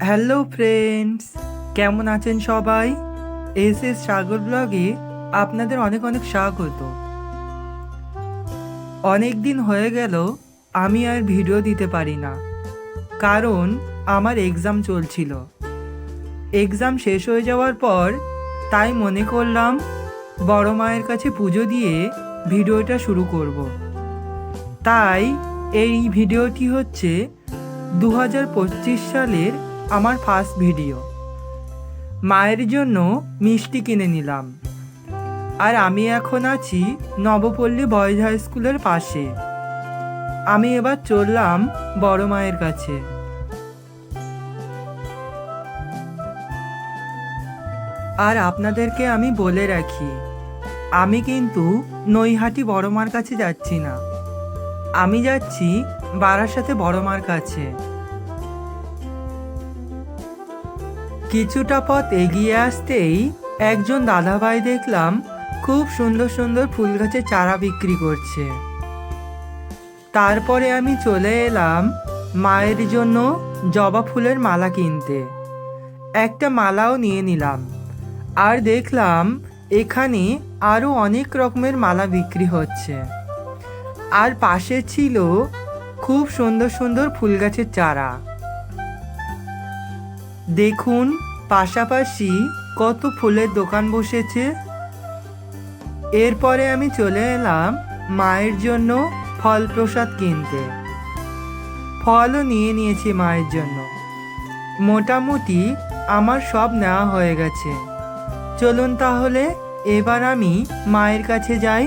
Hello friends, কেমন আছেন সবাই? এস এস সাগর ব্লগে আপনাদের অনেক অনেক স্বাগত। অনেক দিন হয়ে গেল আমি আর ভিডিও দিতে পারি না, কারণ আমার এক্সাম চলছিল। এক্সাম শেষ হয়ে যাওয়ার পর তাই মনে করলাম বড় মায়ের কাছে পুজো দিয়ে ভিডিওটা শুরু করব। তাই এই ভিডিওটি হচ্ছে 2025 সালের আমার ফার্স্ট ভিডিও। মায়ের জন্য মিষ্টি কিনে নিলাম। আর আমি এখন আছি নবপল্লী বয়েজ হাই স্কুলের পাশে। আমি এবার চললাম বড় মায়ের কাছে। আর আপনাদেরকে আমি বলে রাখি, আমি কিন্তু নৈহাটি বড় মার কাছে যাচ্ছি না, আমি যাচ্ছি বারাসাতে বড় মার কাছে। কিছুটা পথ এগিয়ে আসতেই একজন দাদাভাই দেখলাম খুব সুন্দর সুন্দর ফুল গাছের চারা বিক্রি করছে। তারপরে আমি চলে এলাম মায়ের জন্য জবা ফুলের মালা কিনতে। একটা মালাও নিয়ে নিলাম। আর দেখলাম এখানে আরও অনেক রকমের মালা বিক্রি হচ্ছে। আর পাশে ছিল খুব সুন্দর সুন্দর ফুল গাছের চারা। দেখুন পাশাপাশি কত ফুলের দোকান বসেছে। এরপরে আমি চলে এলাম মায়ের জন্য ফল প্রসাদ কিনতে। ফলও নিয়ে নিয়েছি মায়ের জন্য। মোটামুটি আমার সব নেওয়া হয়ে গেছে। চলুন তাহলে এবার আমি মায়ের কাছে যাই।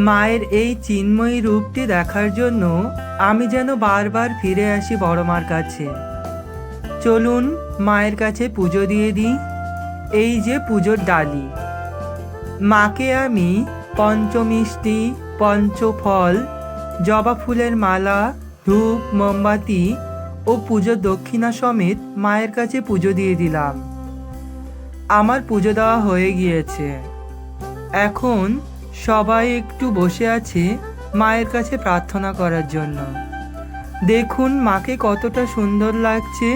মায়ের এই চিন্ময়ী রূপটি দেখার জন্য আমি যেন বারবার ফিরে আসি বড় মার কাছে। চলুন মায়ের কাছে পুজো দিয়ে দিই। এই যে পুজোর ডালি, মাকে আমি পঞ্চমিষ্টি, পঞ্চফল, জবা ফুলের মালা, ধূপ, মোমবাতি ও পুজোর দক্ষিণা সমেত মায়ের কাছে পুজো দিয়ে দিলাম। আমার পুজো দেওয়া হয়ে গিয়েছে। এখন সবাই একটু বসে আছে মায়ের কাছে প্রার্থনা করার জন্য। দেখুন মাকে কতটা সুন্দর লাগছে।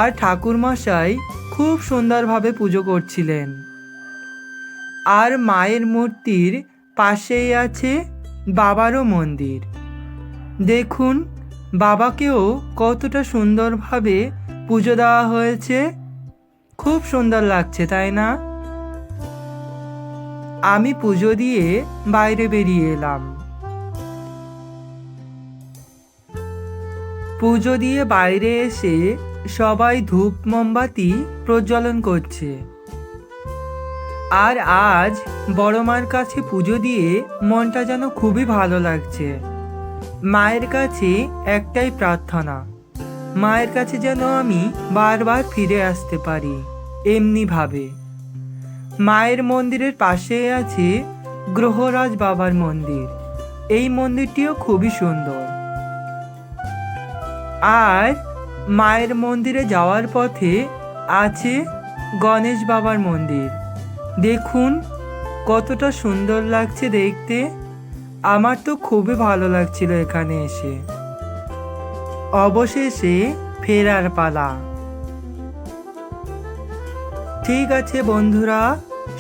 আর ঠাকুরমশাই খুব সুন্দরভাবে পুজো করছিলেন। আর মায়ের মূর্তির পাশেই আছে বাবারও মন্দির। দেখুন বাবাকেও কতটা সুন্দরভাবে পুজো দেওয়া হয়েছে। খুব সুন্দর লাগছে, তাই না? আমি পুজো দিয়ে বাইরে বেরিয়ে এলাম। পুজো দিয়ে বাইরে এসে সবাই ধূপ মোমবাতি প্রজ্বলন করছে। আর আজ বড় মার কাছে পুজো দিয়ে মনটা যেন খুবই ভালো লাগছে। মায়ের কাছে একটাই প্রার্থনা, মায়ের কাছে যেন আমি বারবার ফিরে আসতে পারি এমনিভাবে। মায়ের মন্দিরের পাশে আছে গ্রহরাজ বাবার মন্দির। এই মন্দিরটিও খুবই সুন্দর। আর মায়ের মন্দিরে যাওয়ার পথে আছে গণেশ বাবার মন্দির। দেখুন কতটা সুন্দর লাগছে দেখতে। আমার তো খুবই ভালো লাগছিল এখানে এসে। অবশেষে ফেরার পালা। ঠিক আছে বন্ধুরা,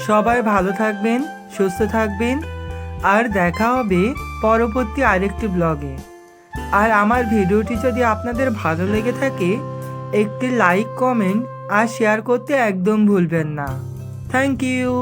সবাই ভালো থাকবেন, সুস্থ থাকবেন। আর দেখা হবে পরবর্তী আরেকটি ব্লগে। আর আমার ভিডিওটি যদি আপনাদের ভালো লেগে থাকে, একটি লাইক, কমেন্ট আর শেয়ার করতে একদম ভুলবেন না। Thank you.